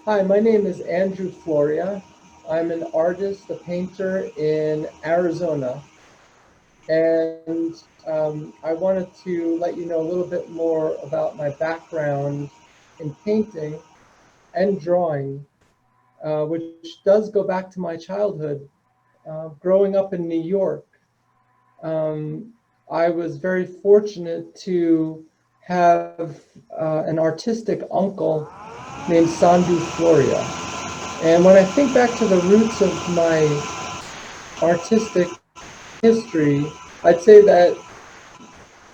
Hi, my name is Andrew Florea. I'm an artist, a painter in Arizona, and I wanted to let you know a little bit more about my background in painting and drawing, which does go back to my childhood. Growing up in New York, um, I was very fortunate to have an artistic uncle named Sandu Floria. And when I think back to the roots of my artistic history, I'd say that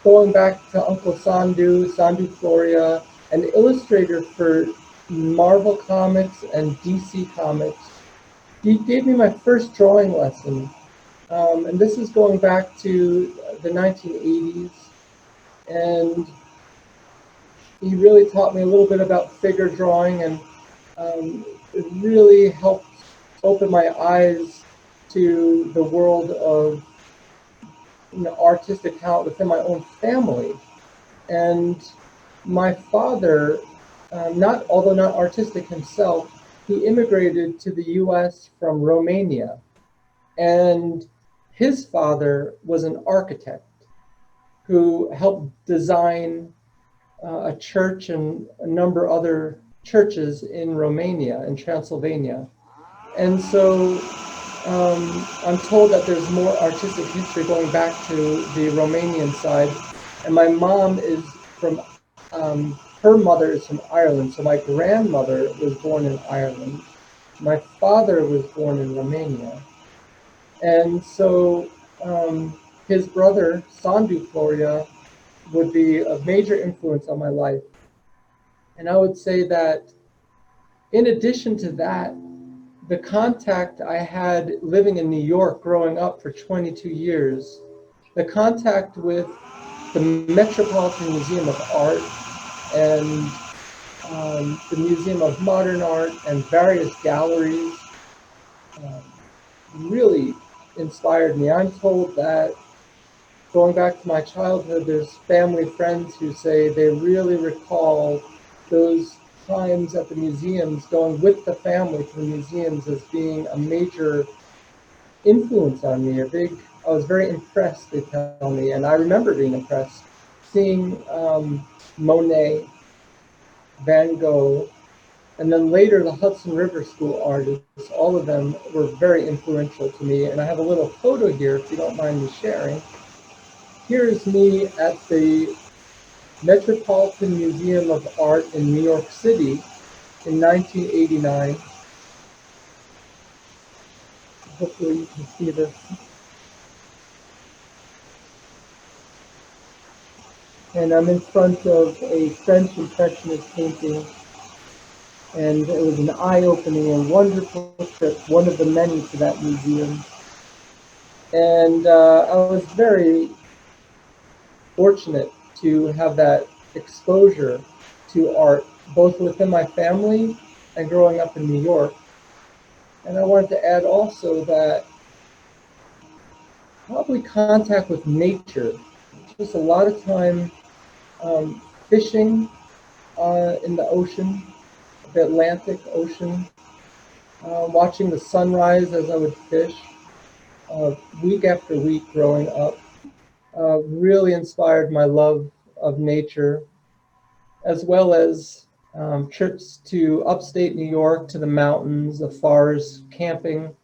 going back to Uncle Sandu Floria, an illustrator for Marvel Comics and DC Comics, he gave me my first drawing lesson. And this is going back to the 1980s. And he really taught me a little bit about figure drawing, and it really helped open my eyes to the world of artistic talent within my own family. And my father, not although not artistic himself, he immigrated to the U.S. from Romania, and his father was an architect who helped design a church and a number of other churches in Romania and Transylvania. And so I'm told that there's more artistic history going back to the Romanian side. And my mom is from, her mother is from Ireland. So my grandmother was born in Ireland. My father was born in Romania. And so his brother, Sandu Floria, would be a major influence on my life. And I would say that in addition to that, the contact I had living in New York growing up for 22 years, the contact with the Metropolitan Museum of Art and the Museum of Modern Art and various galleries um, really inspired me. I'm told that going back to my childhood, there's family friends who say they really recall those times at the museums, going with the family to the museums as being a major influence on me. I was very impressed, they tell me, and I remember being impressed seeing Monet, Van Gogh, and then later the Hudson River School artists. All of them were very influential to me, and I have a little photo here, if you don't mind me sharing. Here is me at the Metropolitan Museum of Art in New York City in 1989. Hopefully you can see this. And I'm in front of a French Impressionist painting, and it was an eye-opening and wonderful trip, one of the many to that museum. And I was very fortunate to have that exposure to art, both within my family and growing up in New York. And I wanted to add also that probably contact with nature, just a lot of time fishing in the ocean, the Atlantic Ocean, watching the sunrise as I would fish week after week growing up, really inspired my love of nature, as well as trips to upstate New York, to the mountains, the forests, camping,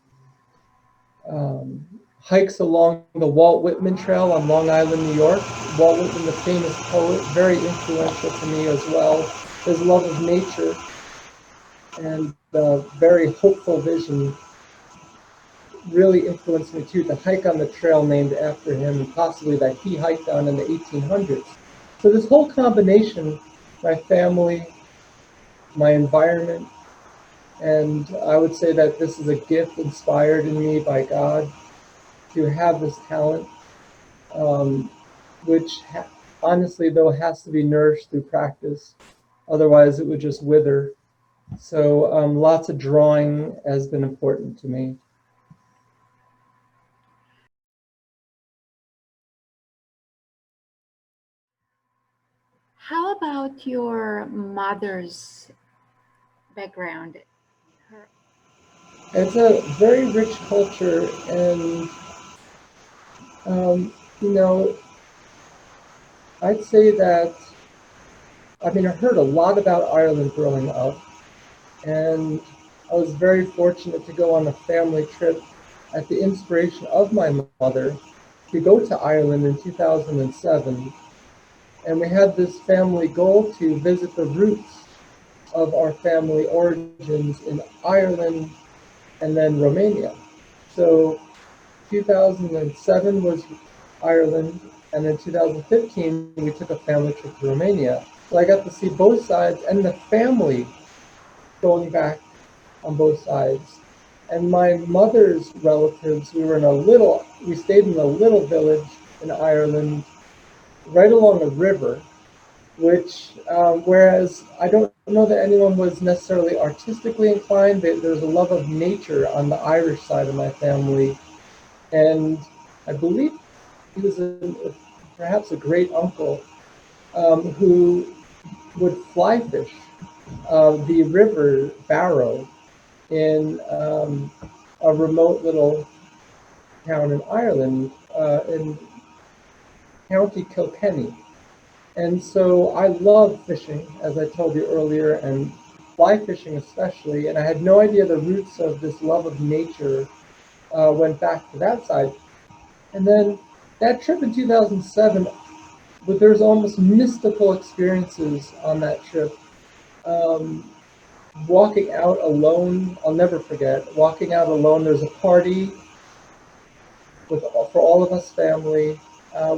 um, hikes along the Walt Whitman Trail on Long Island, New York. Walt Whitman, the famous poet, very influential to me as well. His love of nature and very hopeful vision really influenced me too to hike on the trail named after him and possibly that he hiked on in the 1800s. So this whole combination, my family, my environment, and I would say that this is a gift inspired in me by God to have this talent, um, which honestly though has to be nourished through practice. Otherwise, it would just wither. So lots of drawing has been important to me. How about your mother's background? Her, It's a very rich culture, and um, you know, I'd say that I heard a lot about Ireland growing up, and I was very fortunate to go on a family trip at the inspiration of my mother to go to Ireland in 2007. And we had this family goal to visit the roots of our family origins in Ireland and then Romania. So 2007 was Ireland, and in 2015 we took a family trip to Romania. So I got to see both sides and the family going back on both sides. And my mother's relatives, we stayed in a little village in Ireland right along a river, whereas I don't know that anyone was necessarily artistically inclined. There's a love of nature on the Irish side of my family, and I believe he was perhaps a great uncle who would fly fish the river Barrow in a remote little town in Ireland, in County Kilkenny. And so I love fishing, as I told you earlier, and fly fishing especially. And I had no idea the roots of this love of nature went back to that side. And then that trip in 2007, but there's almost mystical experiences on that trip. Um, Walking out alone, I'll never forget. Walking out alone, there's a party for all of us family,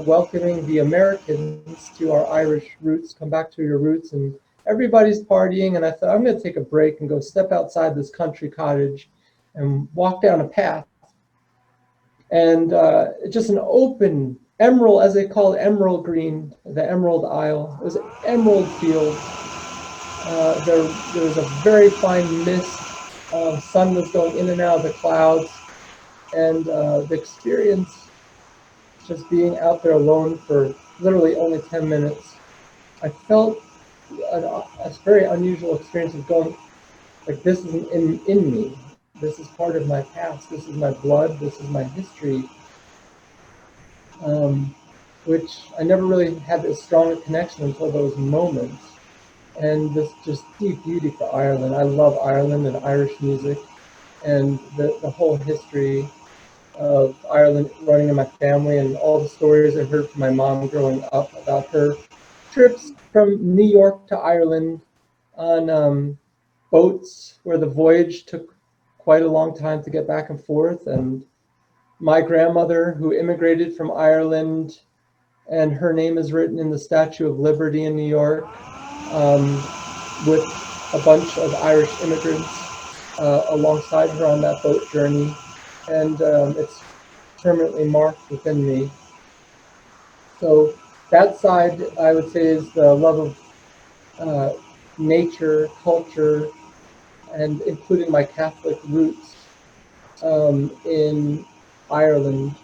welcoming the Americans to our Irish roots. Come back to your roots, and everybody's partying. And I thought I'm going to take a break and go step outside this country cottage and walk down a path. And just an open emerald, as they call it, emerald green, the Emerald Isle. It was an emerald field. There was a very fine mist. Sun was going in and out of the clouds, and the experience just being out there alone for literally only 10 minutes, I felt a very unusual experience of going, like, this is in me. This is part of my past. This is my blood. This is my history, um, which I never really had as strong a connection until those moments. And this just deep beauty for Ireland. I love Ireland and Irish music and the whole history of Ireland running in my family and all the stories I heard from my mom growing up about her trips from New York to Ireland on boats where the voyage took quite a long time to get back and forth. And my grandmother, who immigrated from Ireland, and her name is written in the Statue of Liberty in New York, um, with a bunch of Irish immigrants alongside her on that boat journey. And it's permanently marked within me. So that side, I would say, is the love of uh, nature, culture, and including my Catholic roots in Ireland.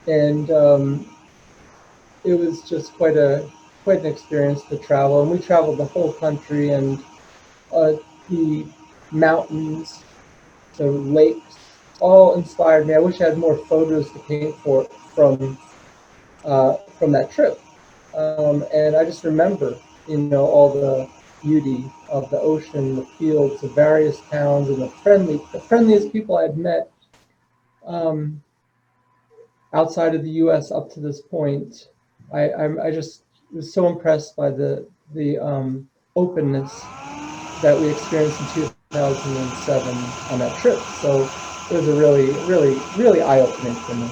And it was just quite an experience to travel. And we traveled the whole country, and uh, the mountains, the lakes, all inspired me. I wish I had more photos to paint for from that trip. And I just remember, all the beauty of the ocean, the fields, the various towns, and the friendliest people I'd met um, outside of the U.S. up to this point. I just was so impressed by the openness that we experienced in 2007 on that trip. So it was a really, really, really eye opening for me.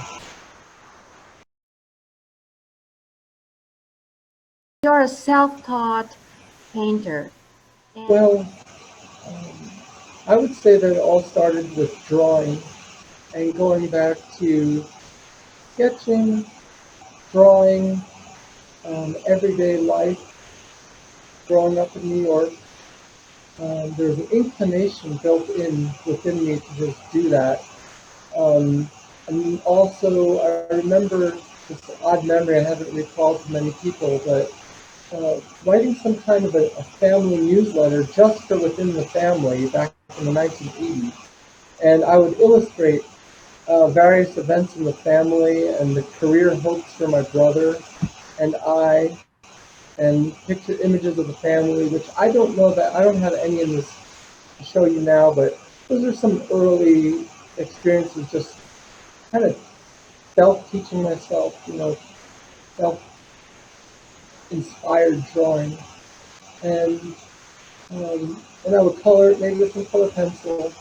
you're a self-taught painter, and Well, um, I would say that it all started with drawing and going back to sketching, drawing, everyday life. Growing up in New York, there's an inclination built in within me to just do that. Um, and also, I remember this odd memory I haven't recalled to many people, but writing some kind of a family newsletter just for within the family back in the 1980s. And I would illustrate various events in the family and the career hopes for my brother and I, and picture images of the family, which I don't know that I don't have any in this to show you now, but those are some early experiences, just kind of self-teaching myself, self-inspired drawing, and and I would color it maybe with some color pencil,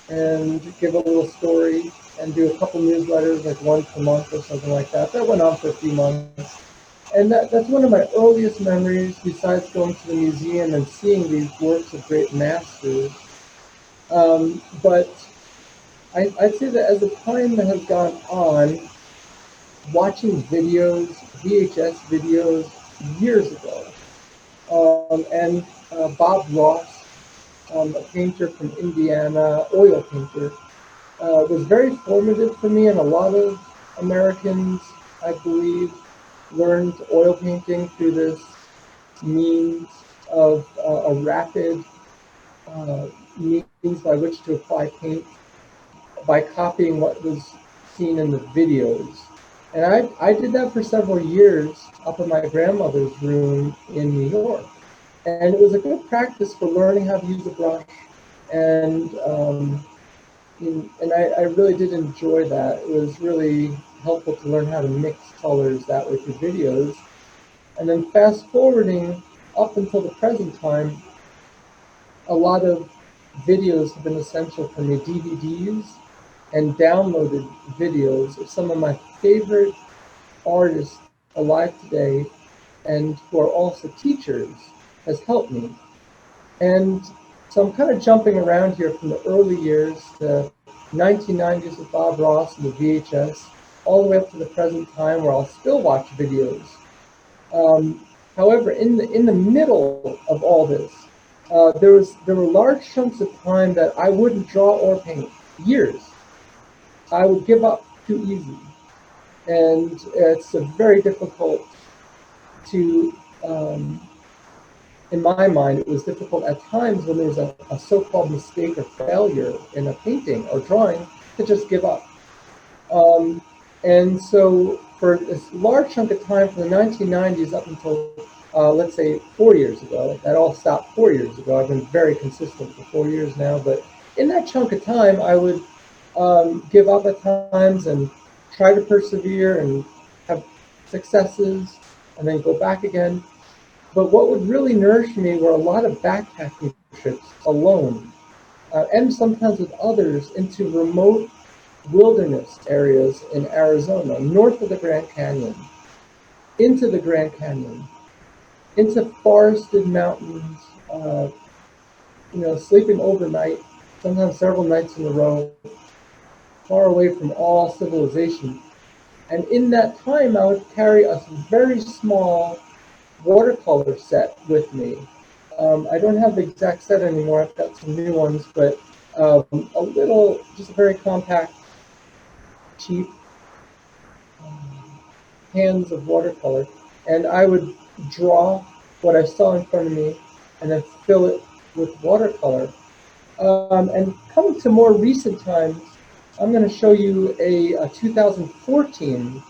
and give a little story, and do a couple newsletters, like one per month or something like that. That went on for a few months. And that's one of my earliest memories, besides going to the museum and seeing these works of great masters. But I'd say that as the time has gone on, watching videos, VHS videos years ago, and Bob Ross, a painter from Indiana, oil painter, was very formative for me, and a lot of Americans, I believe, learned oil painting through this means of a rapid means by which to apply paint by copying what was seen in the videos. And I did that for several years up in my grandmother's room in New York. And it was a good practice for learning how to use a brush. And I really did enjoy that. It was really helpful to learn how to mix colors that way through videos. And then fast forwarding up until the present time, a lot of videos have been essential for me, DVDs and downloaded videos of some of my favorite artists alive today and who are also teachers has helped me. And so I'm kind of jumping around here from the early years, the 1990s with Bob Ross and the VHS, all the way up to the present time where I'll still watch videos. Um, However, in the middle of all this, there were large chunks of time that I wouldn't draw or paint. Years, I would give up too easy, and it's very difficult to. In my mind, it was difficult at times when there was a so-called mistake or failure in a painting or drawing to just give up. Um, and so for this large chunk of time from the 1990s up until, let's say, 4 years ago, that all stopped 4 years ago. I've been very consistent for 4 years now, but in that chunk of time, I would give up at times and try to persevere and have successes and then go back again. But what would really nourish me were a lot of backpacking trips alone, and sometimes with others into remote wilderness areas in Arizona, north of the Grand Canyon, into the Grand Canyon, into forested mountains, uh, sleeping overnight, sometimes several nights in a row, far away from all civilization. And in that time, I would carry a very small watercolor set with me. I don't have the exact set anymore. I've got some new ones, but a little, just a very compact, cheap cans of watercolor, and I would draw what I saw in front of me and then fill it with watercolor. And coming to more recent times, I'm going to show you a 2014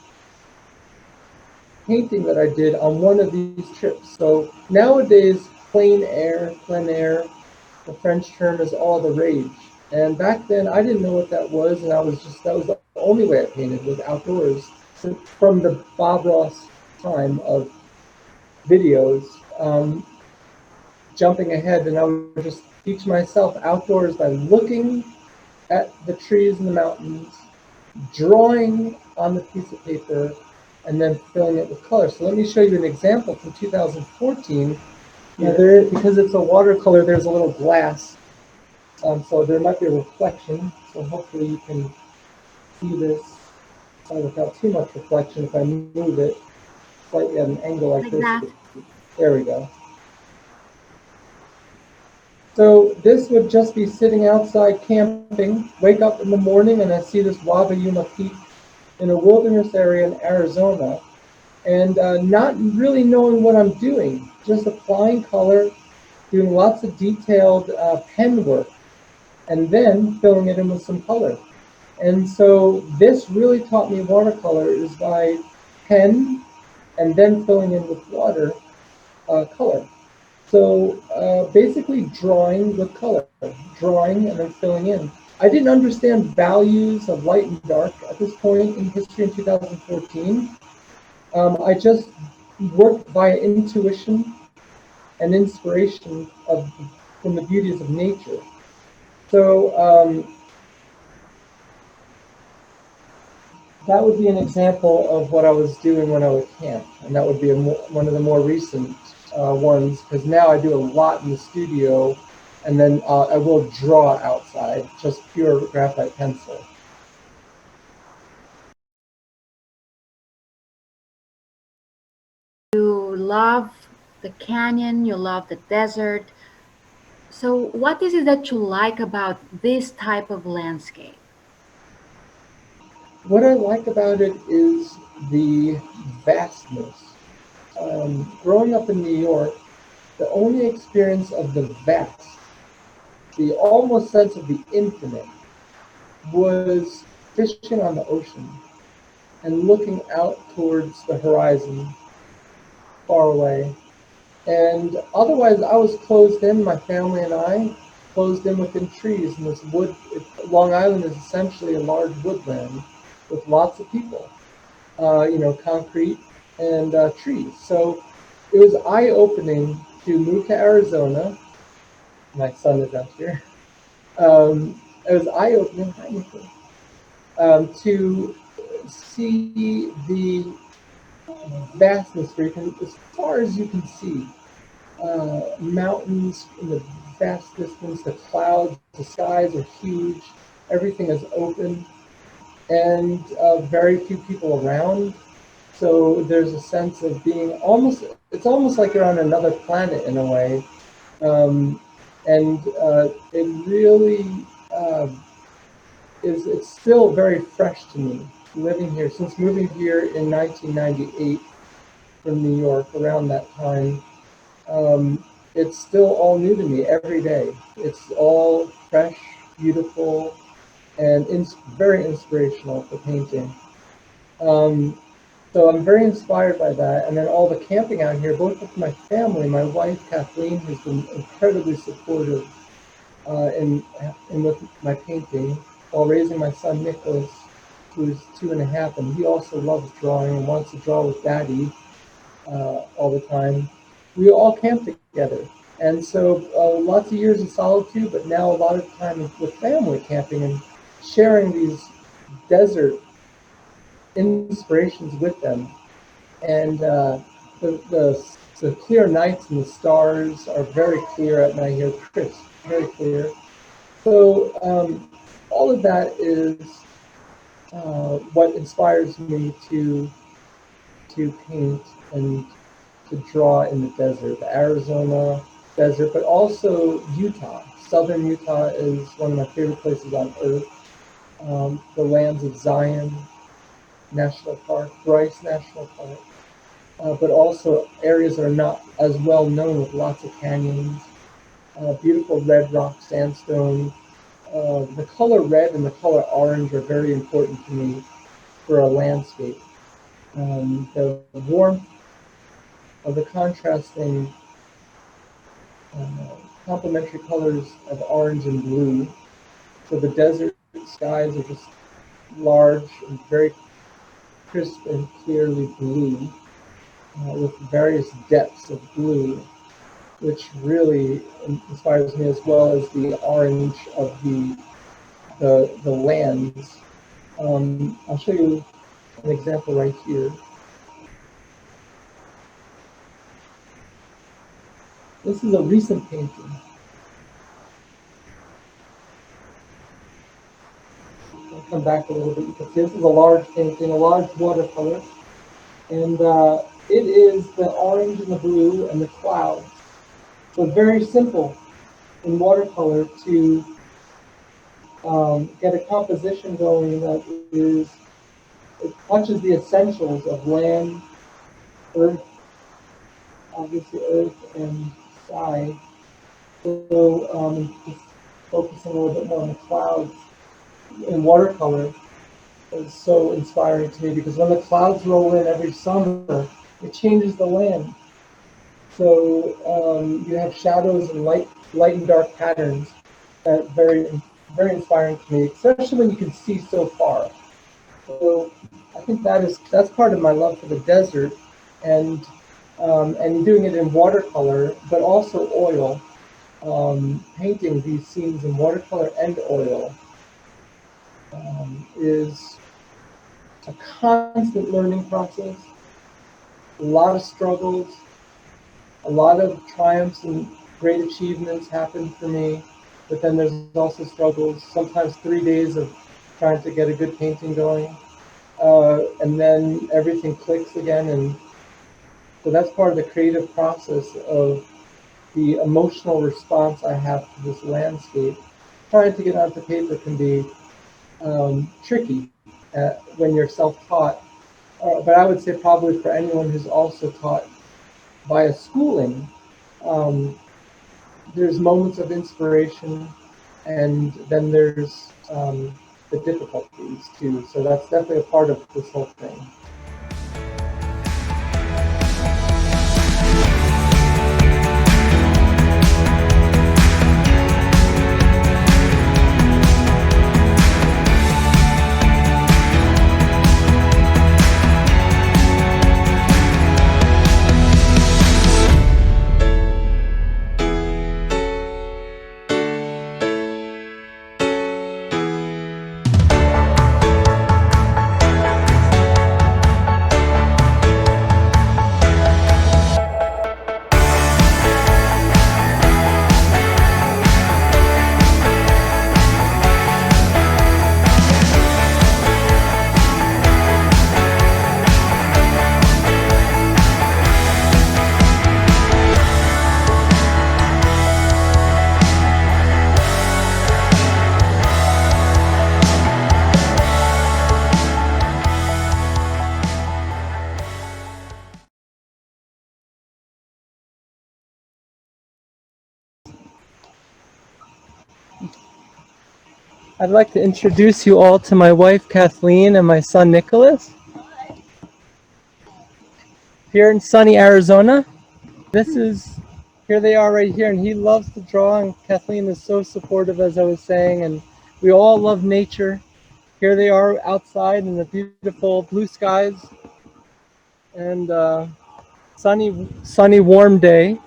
painting that I did on one of these trips. So nowadays, plein air, the French term is all the rage. And back then, I didn't know what that was, and that was the only way I painted was outdoors. So from the Bob Ross time of videos, jumping ahead, and I would just teach myself outdoors by looking at the trees and the mountains, drawing on the piece of paper, and then filling it with color. So let me show you an example from 2014. Now because it's a watercolor, there's a little glass, so there might be a reflection. So hopefully you can see this without too much reflection if I move it slightly at an angle like like this. that. There we go. So this would just be sitting outside camping, wake up in the morning and I see this Waba Yuma Peak in a wilderness area in Arizona. and not really knowing what I'm doing, just applying color, doing lots of detailed pen work, and then filling it in with some color. And so this really taught me watercolor is by pen and then filling in with water color. So basically drawing with color, drawing and then filling in. I didn't understand values of light and dark at this point in history in 2014. I just worked via intuition and inspiration from the beauties of nature. So that would be an example of what I was doing when I was camp, and that would be one of the more recent ones because now I do a lot in the studio, and then I will draw outside, just pure graphite pencil. You love the canyon, you love the desert. So, what is it that you like about this type of landscape? What I like about it is the vastness. Growing up in New York, the only experience of the vast, the almost sense of the infinite, was fishing on the ocean and looking out towards the horizon far away. And otherwise, I was closed in, my family and I, closed in within trees. And this wood, Long Island is essentially a large woodland with lots of people, concrete and trees. So it was eye opening to move to Arizona. My son is out here. It was eye opening to see the vastness where you can, as far as you can see, mountains in the vast distance, the clouds, the skies are huge, everything is open, and very few people around. So there's a sense of being it's almost like you're on another planet in a way. Um, and it really it's still very fresh to me living here since moving here in 1998 from New York around that time. It's still all new to me every day. It's all fresh, beautiful, and very inspirational for painting. Um, so I'm very inspired by that. And then all the camping out here, both with my family, my wife Kathleen, who's been incredibly supportive in with my painting, while raising my son Nicholas, who's 2.5, and he also loves drawing and wants to draw with Daddy all the time. We all camp together. And so lots of years of solitude, but now a lot of time with family camping and sharing these desert inspirations with them. And the clear nights and the stars are very clear at night here, crisp, very clear. So all of that is what inspires me to paint and to draw in the desert, the Arizona desert, but also Utah. Southern Utah is one of my favorite places on earth. The lands of Zion National Park, Bryce National Park, but also areas that are not as well known with lots of canyons, beautiful red rock sandstone. The color red and the color orange are very important to me for a landscape. The warmth of the contrasting complementary colors of orange and blue. So the desert skies are just large and very crisp and clearly blue, with various depths of blue, which really inspires me as well as the orange of the lands. I'll show you an example right here. This is a recent painting. I'll come back a little bit. You can see this is a large painting, a large watercolor, and it is the orange and the blue and the clouds. So very simple in watercolor to get a composition going that is it touches the essentials of land, earth, obviously earth and sky. So just focusing a little bit more on the clouds in watercolor is so inspiring to me because when the clouds roll in every summer, it changes the land. So you have shadows and light and dark patterns that very inspiring to me, especially when you can see so far. So I think that's part of my love for the desert, and and doing it in watercolor, but also oil. Painting these scenes in watercolor and oil is a constant learning process, a lot of struggles, a lot of triumphs and great achievements happen for me, but then there's also struggles, sometimes 3 days of trying to get a good painting going, and then everything clicks again. And so that's part of the creative process of the emotional response I have to this landscape. Trying to get onto paper can be tricky when you're self-taught, but I would say probably for anyone who's also taught by a schooling, um, there's moments of inspiration, and then there's the difficulties too. So that's definitely a part of this whole thing. I'd like to introduce you all to my wife Kathleen and my son Nicholas here in sunny Arizona. This is Here they are right here, and he loves to draw, and Kathleen is so supportive, as I was saying, and we all love nature. Here they are outside in the beautiful blue skies and sunny warm day.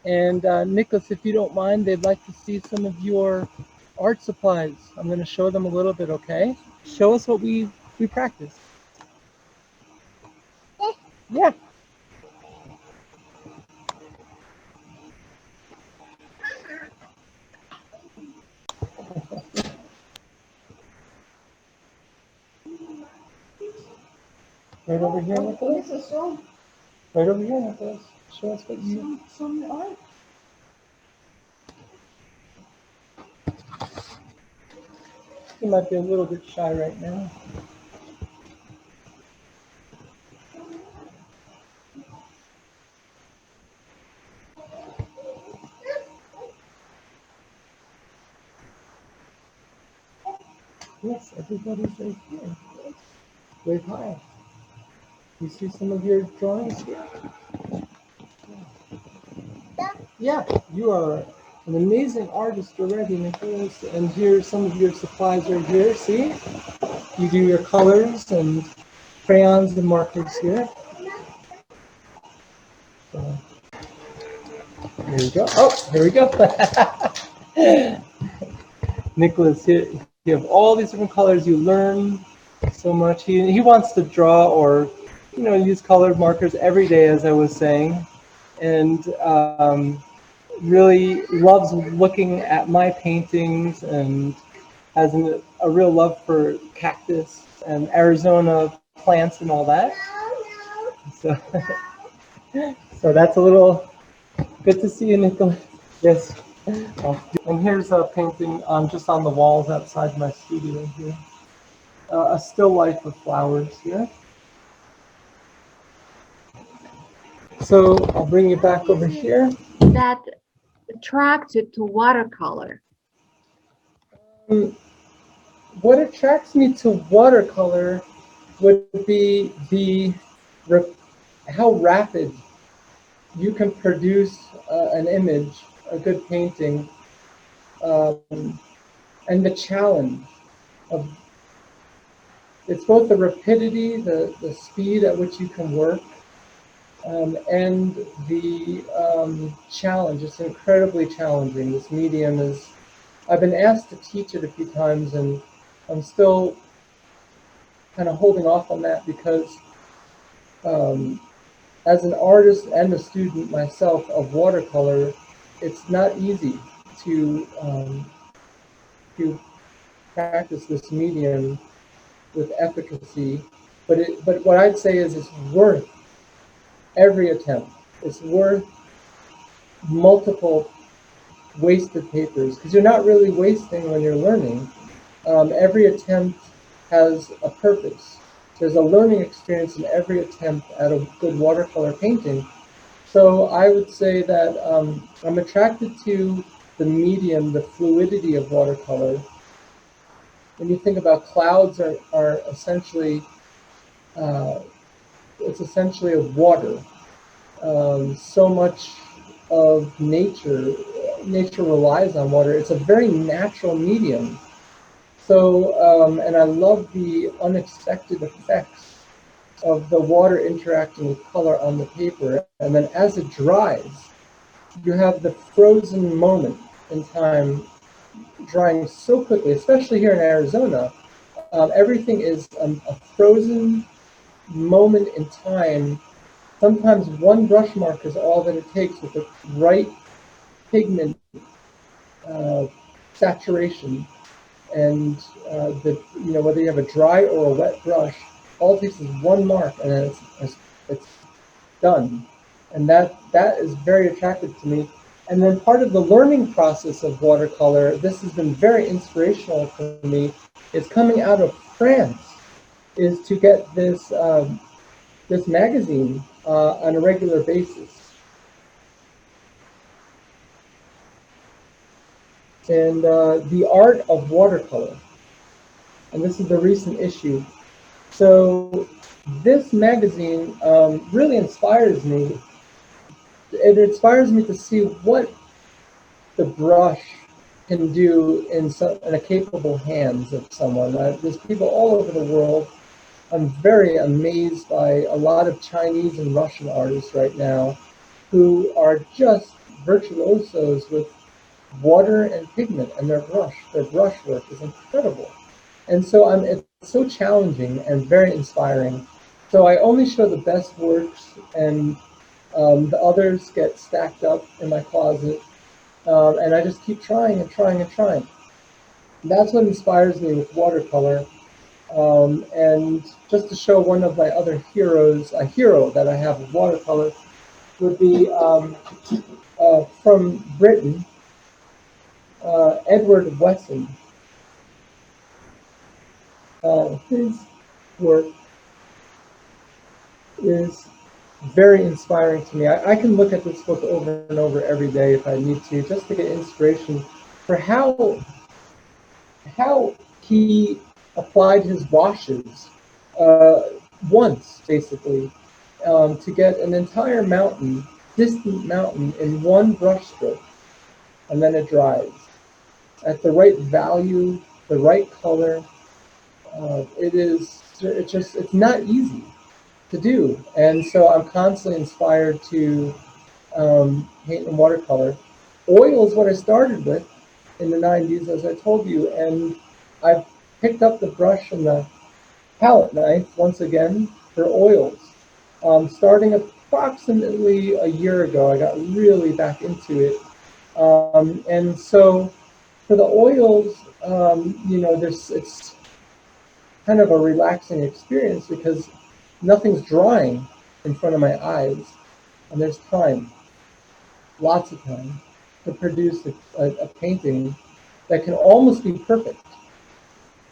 And Nicholas, if you don't mind, they'd like to see some of your art supplies. I'm going to show them a little bit, okay? Show us what we practice. Yeah. Right over here, Nicholas. Right over here, Nicholas. Show us what you. Some art. He might be a little bit shy right now. Yes, everybody's right here. Wave hi. You see some of your drawings here? Yeah, you are an amazing artist already, Nicholas. And here, some of your supplies are here. See, you do your colors and crayons and markers here. So, here we go. Oh, here we go. Nicholas, here you have all these different colors. You learn so much. He wants to draw or use colored markers every day, as I was saying, and really loves looking at my paintings and has a real love for cactus and Arizona plants and all that. So, so that's a little good to see you, Nicholas. Yes. And here's a painting just on the walls outside my studio here. A still life of flowers here. So I'll bring you What back over is it here. that attracts you to watercolor? Um, what attracts me to watercolor would be how rapid you can produce an image, a good painting, um, and the challenge of it's both the rapidity, the speed at which you can work, and the challenge. It's incredibly challenging. This medium is, I've been asked to teach it a few times, and I'm still kind of holding off on that because um, as an artist and a student myself of watercolor, it's not easy to practice this medium with efficacy. But what I'd say is it's worth every attempt. It's worth multiple wasted papers because you're not really wasting when you're learning. Every attempt has a purpose. There's a learning experience in every attempt at a good watercolor painting. So I would say that I'm attracted to the medium, the fluidity of watercolor. When you think about clouds are essentially uh, it's essentially a water. So much of nature relies on water. It's a very natural medium. So, and I love the unexpected effects of the water interacting with color on the paper. And then as it dries, you have the frozen moment in time drying so quickly, especially here in Arizona. Everything is a frozen moment in time. Sometimes one brush mark is all that it takes with the right pigment uh, saturation, and whether you have a dry or a wet brush, all it takes is one mark, and then it's done, and that is very attractive to me. And then part of the learning process of watercolor, this has been very inspirational for me, is coming out of France, is to get this magazine on a regular basis, and the art of watercolor, and this is the recent issue. So this magazine really inspires me. It inspires me to see what the brush can do in a capable hands of someone. There's people all over the world. I'm very amazed by a lot of Chinese and Russian artists right now who are just virtuosos with water and pigment, and their brush work is incredible. And so it's so challenging and very inspiring. So I only show the best works, and the others get stacked up in my closet, and I just keep trying and trying and trying. That's what inspires me with watercolor. And just to show one of my other heroes, a hero that I have with watercolor would be from Britain, Edward Wesson. His work is very inspiring to me. I can look at this book over and over every day if I need to, just to get inspiration for how he applied his washes uh, once, basically, to get an entire mountain, distant mountain, in one brushstroke, and then it dries at the right value, the right color. It's not easy to do, and so I'm constantly inspired to paint in watercolor. Oil is what I started with in the 90s, as I told you, and I've picked up the brush and the palette knife once again for oils. Starting approximately a year ago, I got really back into it. And so for the oils, it's kind of a relaxing experience because nothing's drying in front of my eyes, and there's time, lots of time, to produce a painting that can almost be perfect.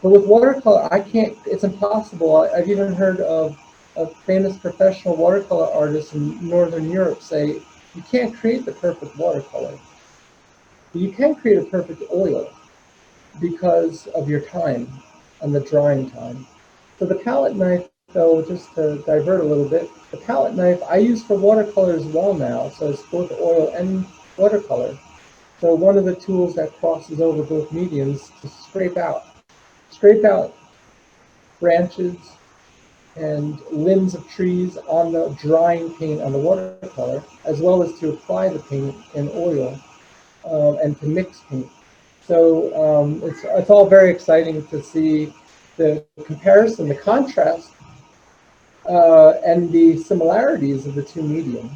But with watercolor, I can't. It's impossible. I've even heard of famous professional watercolor artists in Northern Europe say you can't create the perfect watercolor, but you can create a perfect oil because of your time and the drying time. So the palette knife, though, just to divert a little bit, the palette knife I use for watercolor as well now, so it's both oil and watercolor. So one of the tools that crosses over both mediums to scrape out branches and limbs of trees on the drying paint on the watercolor, as well as to apply the paint in oil and to mix paint. So it's all very exciting to see the comparison, the contrast, and the similarities of the two mediums.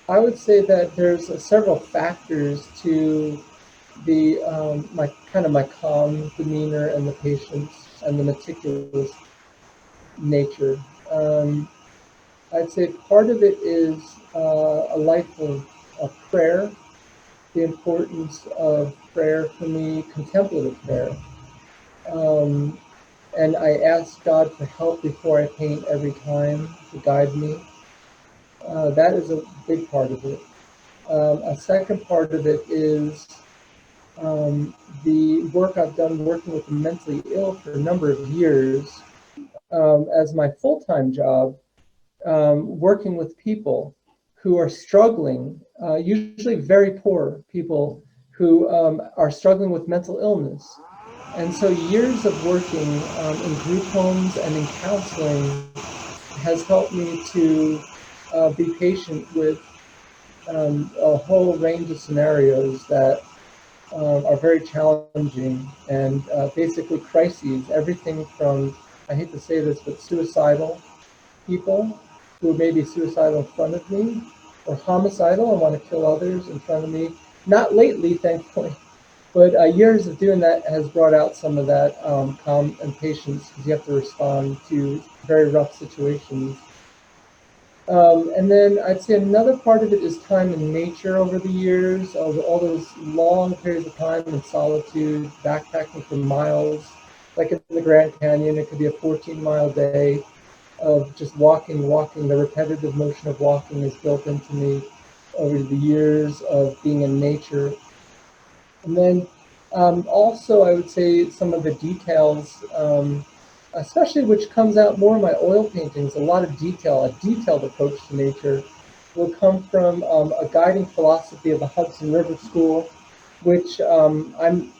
I would say that there's several factors to the my calm demeanor and the patience and the meticulous nature. Um, I'd say part of it is a life of prayer, the importance of prayer for me, contemplative prayer. Um, and I ask God for help before I paint every time to guide me. That is a big part of it. A second part of it is the work I've done working with the mentally ill for a number of years as my full time job, working with people who are struggling, usually very poor people who are struggling with mental illness. And so years of working in group homes and in counseling has helped me to be patient with a whole range of scenarios that are very challenging and basically crises, everything from, I hate to say this, but suicidal people who may be suicidal in front of me or homicidal and want to kill others in front of me. Not lately, thankfully, but years of doing that has brought out some of that calm and patience because you have to respond to very rough situations. And then I'd say another part of it is time in nature over the years, all those long periods of time in solitude, backpacking for miles, like in the Grand Canyon. It could be a 14-mile day of just walking. The repetitive motion of walking is built into me over the years of being in nature. And then also, I would say some of the details, especially which comes out more in my oil paintings, a lot of detail, a detailed approach to nature will come from a guiding philosophy of the Hudson River School, which I'm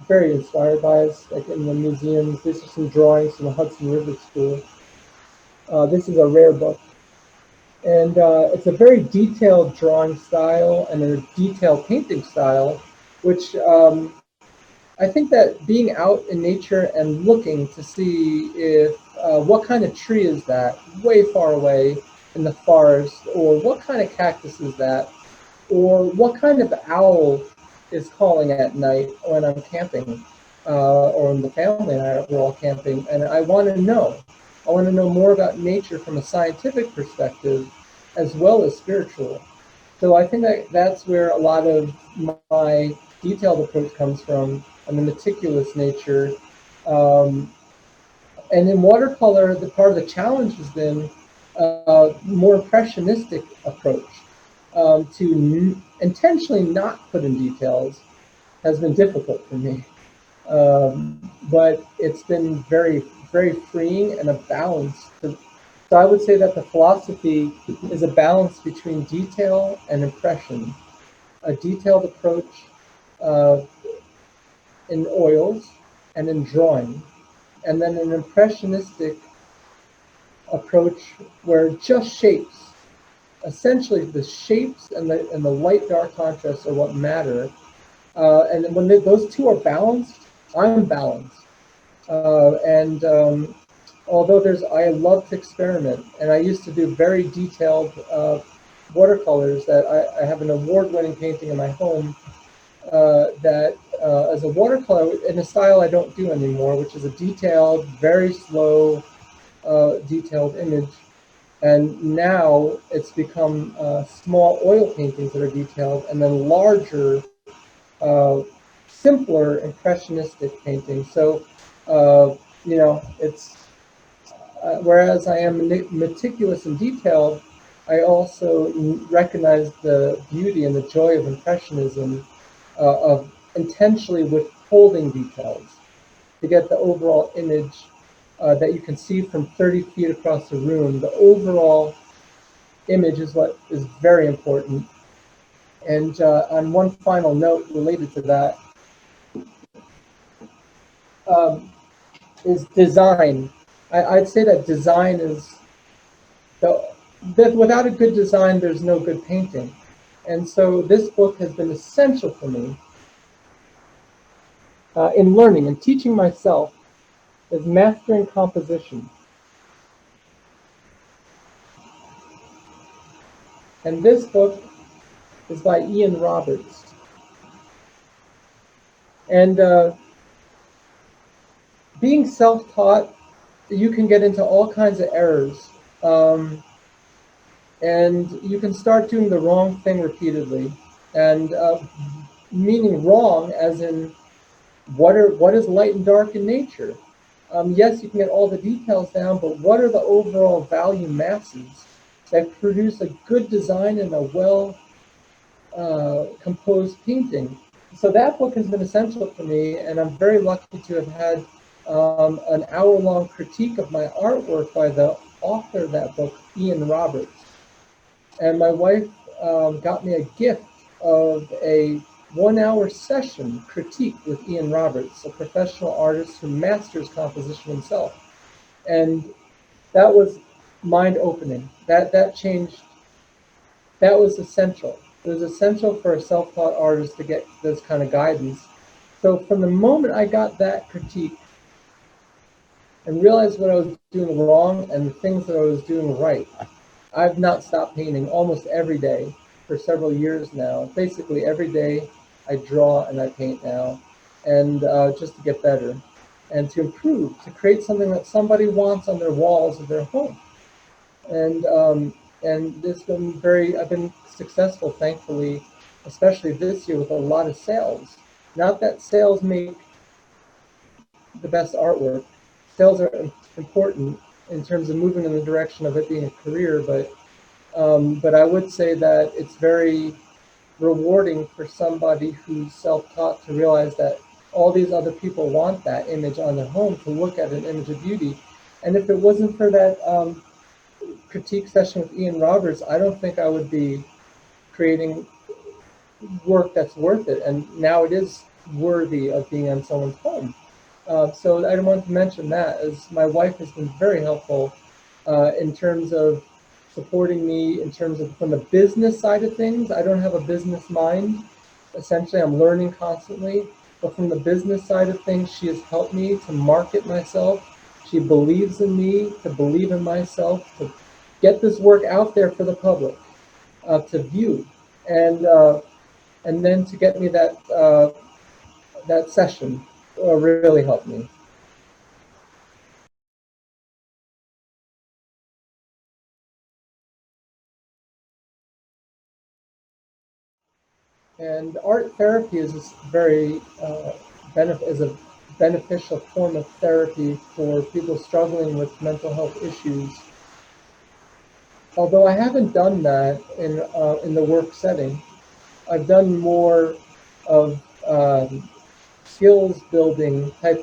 very inspired by. It's like in the museums, these are some drawings from the Hudson River School. This is a rare book. And it's a very detailed drawing style and a detailed painting style, which I think that being out in nature and looking to see if what kind of tree is that way far away in the forest, or what kind of cactus is that, or what kind of owl is calling at night when I'm camping, or when the family and I were all camping, and I want to know. I want to know more about nature from a scientific perspective as well as spiritual. So I think that that's where a lot of my detailed approach comes from, and the meticulous nature. Um, and in watercolor, the part of the challenge has been more impressionistic approach to intentionally not put in details has been difficult for me. But it's been very freeing and a balance. So I would say that the philosophy is a balance between detail and impression, a detailed approach uh, in oils and in drawing, and then an impressionistic approach where just shapes, essentially the shapes and the light dark contrasts are what matter. And when those two are balanced, I'm balanced. And although I love to experiment, and I used to do very detailed watercolors. That I have an award-winning painting in my home that as a watercolor in a style I don't do anymore, which is a detailed, very slow, detailed image. And now it's become small oil paintings that are detailed, and then larger, uh, simpler impressionistic paintings. So, it's whereas I am meticulous and detailed, I also recognize the beauty and the joy of impressionism, of intentionally withholding details to get the overall image that you can see from 30 feet across the room. The overall image is what is very important. And on one final note related to that, um, is design. I'd say that design is the that without a good design, there's no good painting. And so this book has been essential for me in learning and teaching myself is mastering composition. And this book is by Ian Roberts. And being self-taught, you can get into all kinds of errors. Um, and you can start doing the wrong thing repeatedly. And meaning wrong as in what is light and dark in nature? Yes, you can get all the details down, but what are the overall value masses that produce a good design and a well composed painting? So that book has been essential for me, and I'm very lucky to have had an hour-long critique of my artwork by the author of that book, Ian Roberts. And my wife got me a gift of a 1 hour session critique with Ian Roberts, a professional artist who masters composition himself. And that was mind opening. That changed. That was essential. It was essential for a self taught artist to get this kind of guidance. So from the moment I got that critique and realized what I was doing wrong and the things that I was doing right, I've not stopped painting almost every day for several years now. Basically, every day I draw and I paint now, and just to get better and to improve, to create something that somebody wants on their walls of their home. And this been very. I've been successful, thankfully, especially this year with a lot of sales. Not that sales make the best artwork. Sales are important in terms of moving in the direction of it being a career, but I would say that it's very rewarding for somebody who's self-taught to realize that all these other people want that image on their home to look at an image of beauty. And if it wasn't for that critique session with Ian Roberts, I don't think I would be creating work that's worth it. And now it is worthy of being on someone's home. So I want to mention that as my wife has been very helpful in terms of supporting me in terms of from the business side of things. I don't have a business mind. Essentially, I'm learning constantly. But from the business side of things, she has helped me to market myself. She believes in me, to believe in myself, to get this work out there for the public to view, and uh, and then to get me that session really helped me. And art therapy is this very is a beneficial form of therapy for people struggling with mental health issues. Although I haven't done that in the work setting, I've done more of skills building type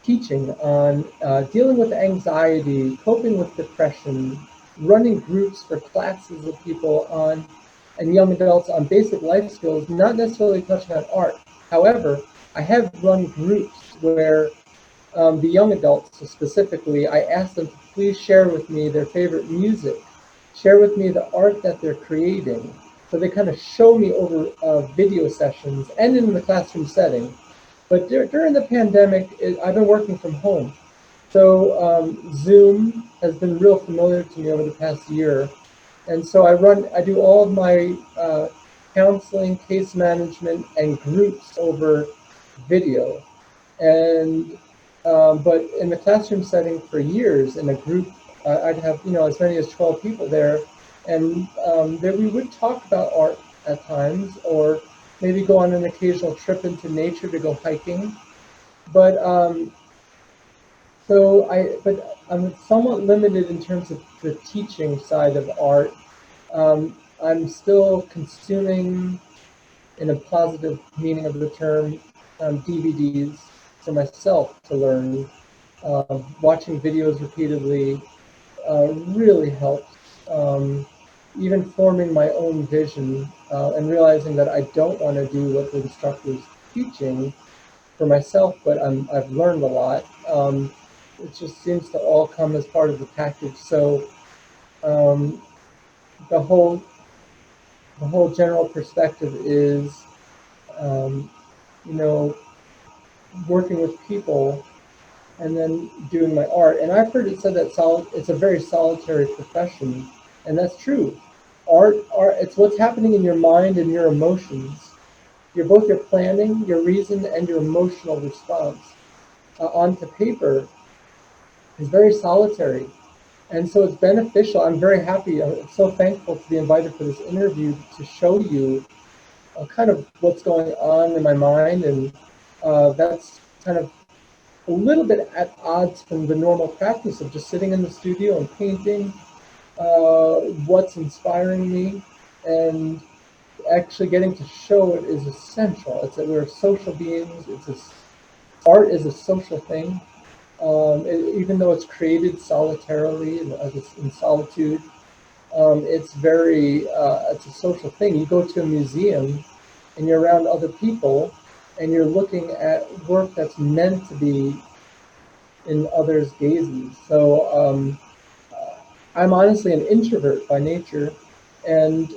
teaching on dealing with anxiety, coping with depression, running groups for classes of people on and young adults on basic life skills, not necessarily touching on art. However, I have run groups where the young adults specifically, I asked them to please share with me their favorite music, share with me the art that they're creating. So they kind of show me over video sessions and in the classroom setting. But during the pandemic, I've been working from home. So Zoom has been real familiar to me over the past year. And so I do all of my counseling, case management, and groups over video. And but in the classroom setting for years in a group I'd have as many as 12 people there, and there we would talk about art at times, or maybe go on an occasional trip into nature to go hiking. But but I'm somewhat limited in terms of the teaching side of art. I'm still consuming, in a positive meaning of the term, DVDs for myself to learn. Watching videos repeatedly really helps. Even forming my own vision and realizing that I don't want to do what the instructor's teaching for myself, but I've learned a lot. It just seems to all come as part of the package. So um, the whole the whole general perspective is, um, you know, working with people and then doing my art. And I've heard it said that it's a very solitary profession, and that's true. Art, it's what's happening in your mind and your emotions. You're both your planning, your reason, and your emotional response onto paper is very solitary. And so it's beneficial. I'm very happy. I'm so thankful to be invited for this interview to show you kind of what's going on in my mind. And that's kind of a little bit at odds from the normal practice of just sitting in the studio and painting what's inspiring me. And actually getting to show it is essential. It's that we're social beings. Art is a social thing. Even though it's created solitarily and in solitude, it's a social thing. You go to a museum and you're around other people and you're looking at work that's meant to be in others' gazes. So I'm honestly an introvert by nature, and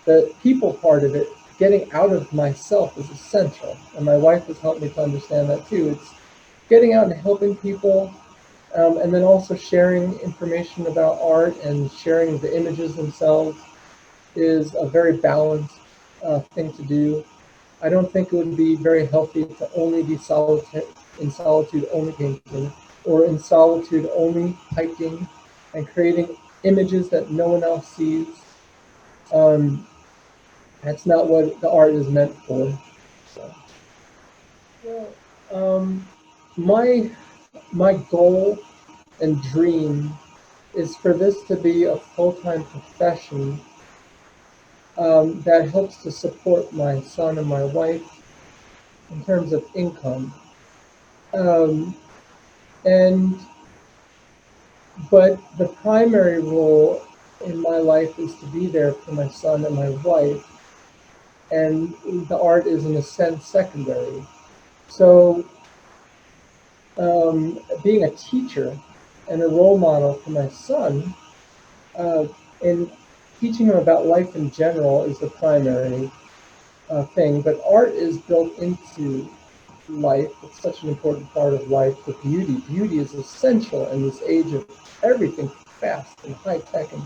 the people part of it, getting out of myself, is essential. And my wife has helped me to understand that too. It's getting out and helping people, and then also sharing information about art and sharing the images themselves is a very balanced thing to do. I don't think it would be very healthy to only be in solitude only painting, or in solitude only hiking and creating images that no one else sees. Um, that's not what the art is meant for. So, well, my my goal and dream is for this to be a full-time profession that helps to support my son and my wife in terms of income. Um, and but the primary role in my life is to be there for my son and my wife, and the art is in a sense secondary. So being a teacher and a role model for my son, uh, and teaching him about life in general is the primary thing. But art is built into life. It's such an important part of life. The beauty is essential in this age of everything fast and high tech. And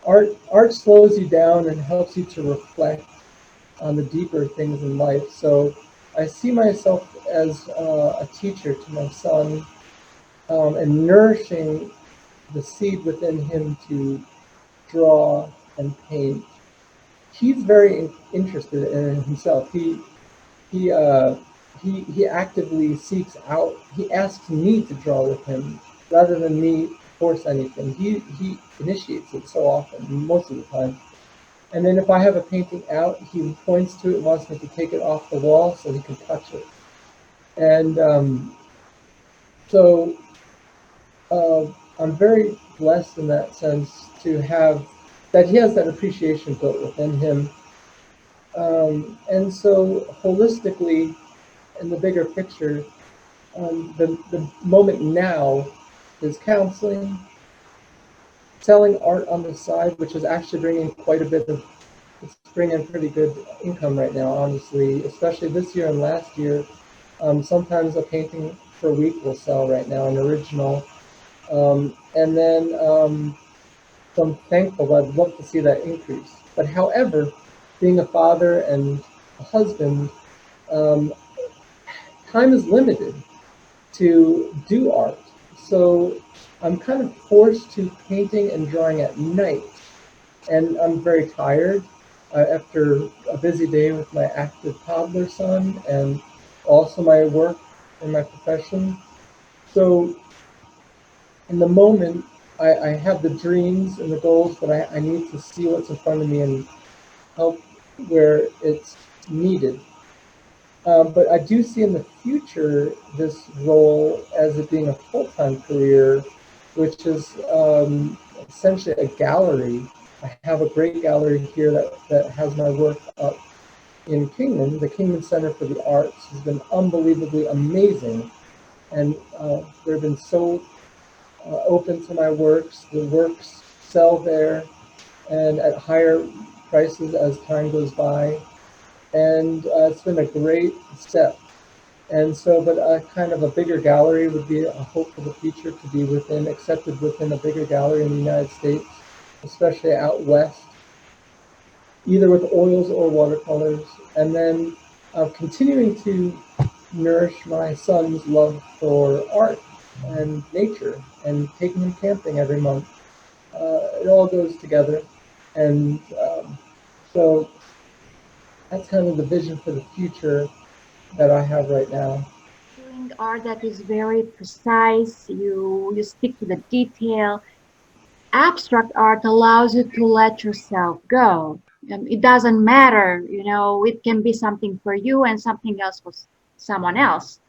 art slows you down and helps you to reflect on the deeper things in life. So I see myself as a teacher to my son, and nourishing the seed within him to draw and paint. He's very interested in it himself. He uh, he actively seeks out. He asks me to draw with him rather than me force anything. He initiates it so often, most of the time. And then if I have a painting out, he points to it, wants me to take it off the wall so he can touch it. And so uh, I'm very blessed in that sense to have that he has that appreciation built within him. And so holistically, in the bigger picture, the moment now is counseling, selling art on the side, which is actually bringing quite a bit of, it's bringing pretty good income right now, honestly, especially this year and last year. Sometimes a painting per week will sell right now, an original. And then so I'm thankful. I'd love to see that increase. But however, being a father and a husband, um, time is limited to do art. So I'm kind of forced to painting and drawing at night, and I'm very tired after a busy day with my active toddler son and also my work and my profession. So in the moment, I have the dreams and the goals, but I need to see what's in front of me and help where it's needed. But I do see in the future this role as it being a full-time career, which is essentially a gallery. I have a great gallery here that has my work up in Kingman. The Kingman Center for the Arts has been unbelievably amazing, and they've been so open to my works. The works sell there and at higher prices as time goes by, and it's been a great step. And so, but a kind of a bigger gallery would be a hope for the future to be accepted within a bigger gallery in the United States, especially out west, either with oils or watercolors. And then continuing to nourish my son's love for art and nature and taking him camping every month. It all goes together. And so that's kind of the vision for the future that I have right now. Doing art that is very precise, you stick to the detail. Abstract art allows you to let yourself go. It doesn't matter, it can be something for you and something else for someone else.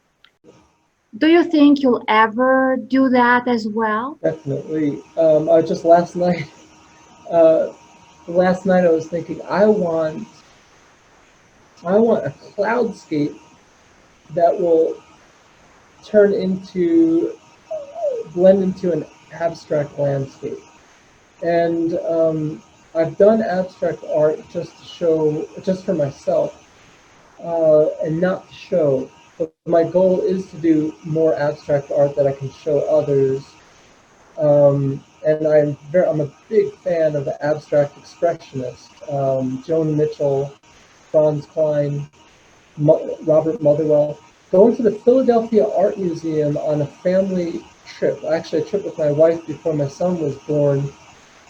Do you think you'll ever do that as well? Definitely. I just uh, last night I was thinking I want a cloudscape that will turn into blend into an abstract landscape. And I've done abstract art just for myself, and not to show. But my goal is to do more abstract art that I can show others. And I'm a big fan of the abstract expressionists, Joan Mitchell, Franz Klein, Robert Motherwell. Going to the Philadelphia Art Museum on a family trip, actually a trip with my wife before my son was born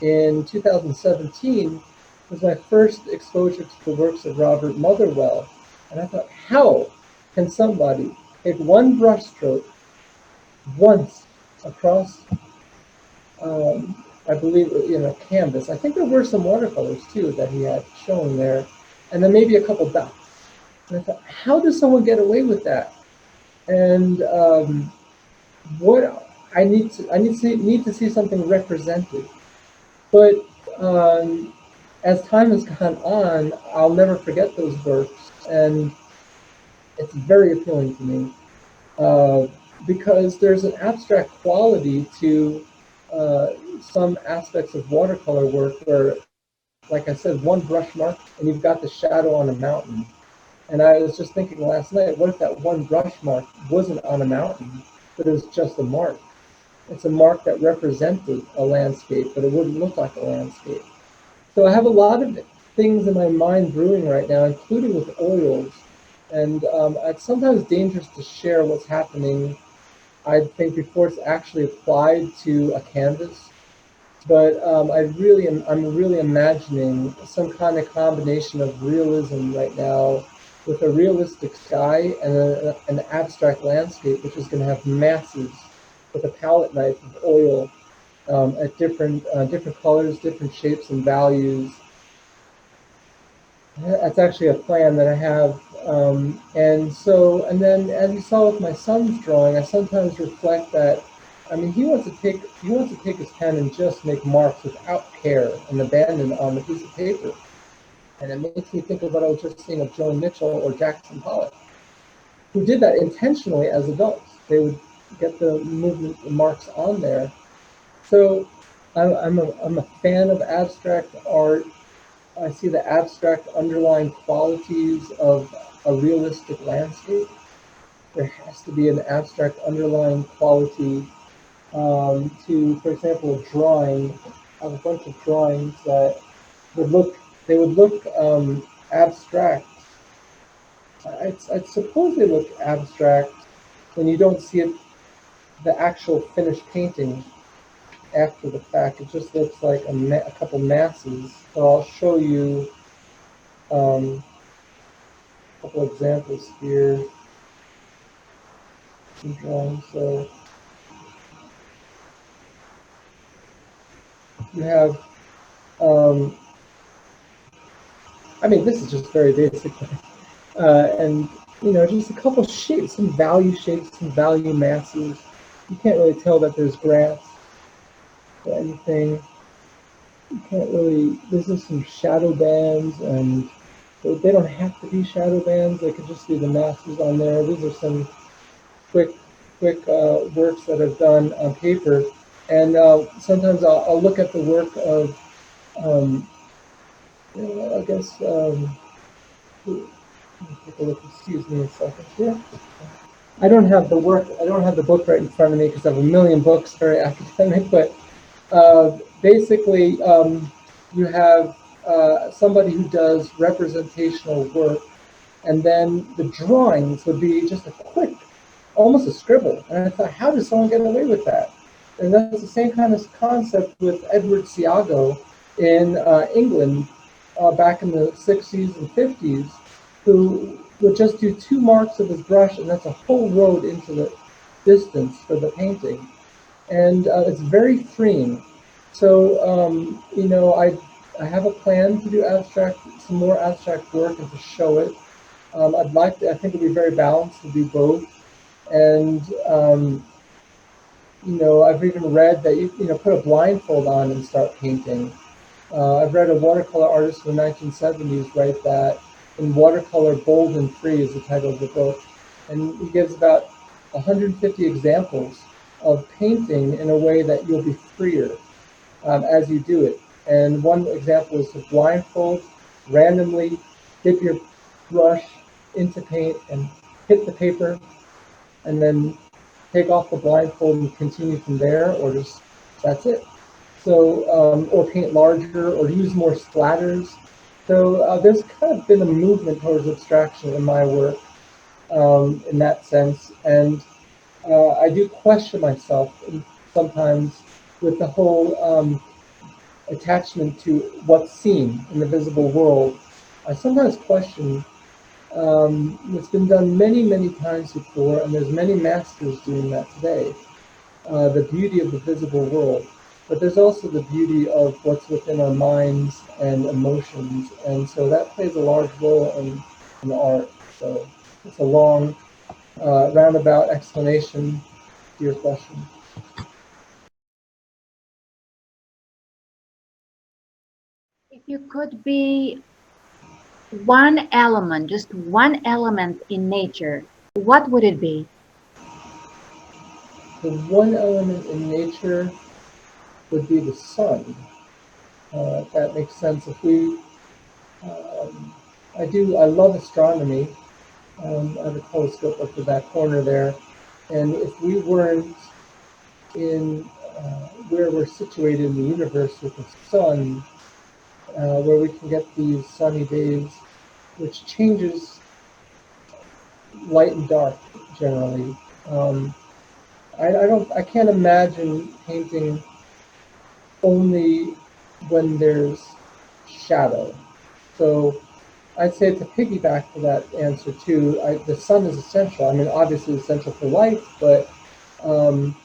in 2017, was my first exposure to the works of Robert Motherwell. And I thought, how can somebody take one brushstroke once across, I believe, canvas. I think there were some watercolors too that he had shown there, and then maybe a couple dots. And I thought, how does someone get away with that? And what need to see something represented. But um, as time has gone on, I'll never forget those works, and it's very appealing to me uh, because there's an abstract quality to uh, some aspects of watercolor work where, like I said, one brush mark and you've got the shadow on a mountain. And I was just thinking last night, what if that one brush mark wasn't on a mountain, but it was just a mark? It's a mark that represented a landscape, but it wouldn't look like a landscape. So I have a lot of things in my mind brewing right now, including with oils. And it's sometimes dangerous to share what's happening, I think, before it's actually applied to a canvas. But I'm really imagining some kind of combination of realism right now with a realistic sky and an abstract landscape, which is going to have masses with a palette knife of oil at different colors, different shapes and values. That's actually a plan that I have. And then as you saw with my son's drawing, I sometimes reflect that. I mean, he wants to take his pen and just make marks without care and abandon on the piece of paper. And it makes me think of what I was just seeing of Joan Mitchell or Jackson Pollock, who did that intentionally as adults. They would get the movement the marks on there. So I'm a fan of abstract art. I see the abstract underlying qualities of a realistic landscape. There has to be an abstract underlying quality to, for example, a drawing. I have a bunch of drawings that would look they would look abstract. I suppose they look abstract when you don't see it the actual finished painting after the fact. It just looks like a couple masses. So I'll show you a couple examples here. Some drawings. So you have, um, I mean, this is just very basic, and just a couple shapes, some value masses. You can't really tell that there's grass or anything. You can't really. There's just some shadow bands, and they don't have to be shadow bands. They could just be the masses on there. These are some quick, quick works that I've done on paper, and sometimes I'll look at the work of, um, I guess. Let me take a look. Excuse me a second here. I don't have the work. I don't have the book right in front of me because I have a million books, very academic. But basically, you have somebody who does representational work, and then the drawings would be just a quick, almost a scribble. And I thought, how does someone get away with that? And that's the same kind of concept with Edward Siago in England back in the 60s and 50s, who would just do two marks of his brush, and that's a whole road into the distance for the painting. And it's very freeing. So, I have a plan to do some more abstract work and to show it. I think it'd be very balanced to do both. And, I've even read that put a blindfold on and start painting. I've read a watercolor artist from the 1970s write that in watercolor, bold and free is the title of the book. And he gives about 150 examples of painting in a way that you'll be freer as you do it. And one example is to blindfold, randomly dip your brush into paint and hit the paper, and then take off the blindfold and continue from there, or just that's it. So, or paint larger, or use more splatters. So there's kind of been a movement towards abstraction in my work in that sense, and I do question myself sometimes with the whole attachment to what's seen in the visible world. I sometimes question. It's been done many, many times before, and there's many masters doing that today. The beauty of the visible world, but there's also the beauty of what's within our minds and emotions, and so that plays a large role in art. So it's a long, roundabout explanation to your question. If you could be one element, just one element in nature, what would it be? The one element in nature would be the sun. If that makes sense. If we, I love astronomy. I have a telescope up to that corner there, and if we weren't in where we're situated in the universe with the sun, where we can get these sunny days, which changes light and dark generally. Um, I can't imagine painting only when there's shadow. So I'd say to piggyback to that answer too, the sun is essential. I mean, obviously essential for life, but um,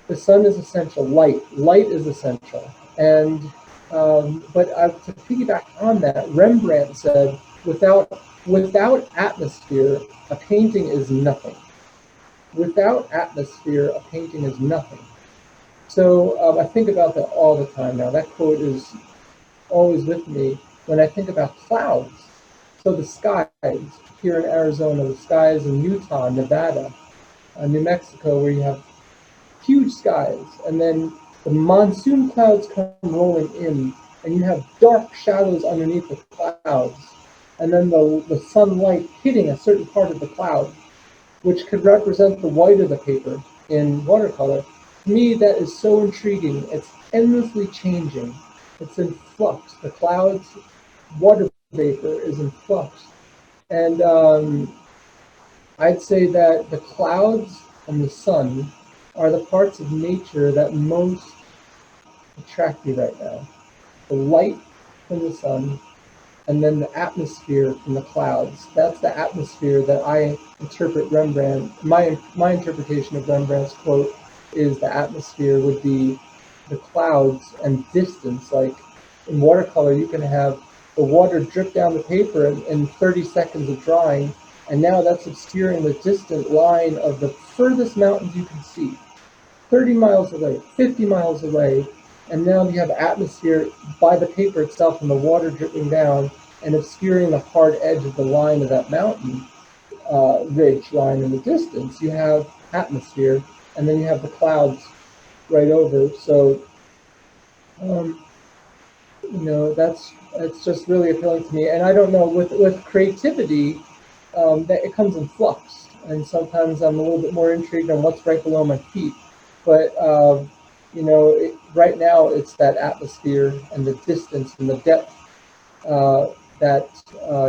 the sun is essential. Light is essential. And to piggyback on that, Rembrandt said, without atmosphere, a painting is nothing. Without atmosphere, a painting is nothing. So I think about that all the time now. That quote is always with me when I think about clouds. So the skies here in Arizona, the skies in Utah, Nevada, New Mexico, where you have huge skies, and then the monsoon clouds come rolling in, and you have dark shadows underneath the clouds, and then the sunlight hitting a certain part of the cloud, which could represent the white of the paper in watercolor. To me, that is so intriguing. It's endlessly changing. It's in flux. The clouds, water vapor is in flux. And I'd say that the clouds and the sun are the parts of nature that most attract me right now. The light from the sun, and then the atmosphere from the clouds. That's the atmosphere that I interpret Rembrandt. My interpretation of Rembrandt's quote is the atmosphere would be the clouds and distance. Like in watercolor, you can have the water drip down the paper in 30 seconds of drawing, and now that's obscuring the distant line of the furthest mountains you can see. 30 miles away, 50 miles away, and now you have atmosphere by the paper itself and the water dripping down and obscuring the hard edge of the line of that mountain ridge line in the distance. You have atmosphere, and then you have the clouds right over. So, um, that's it's just really appealing to me. And I don't know, with creativity, that it comes in flux, and sometimes I'm a little bit more intrigued on what's right below my feet. But right now it's that atmosphere and the distance and the depth that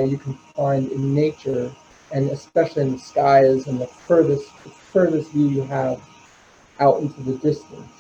you can find in nature, and especially in the skies and the furthest view you have out into the distance.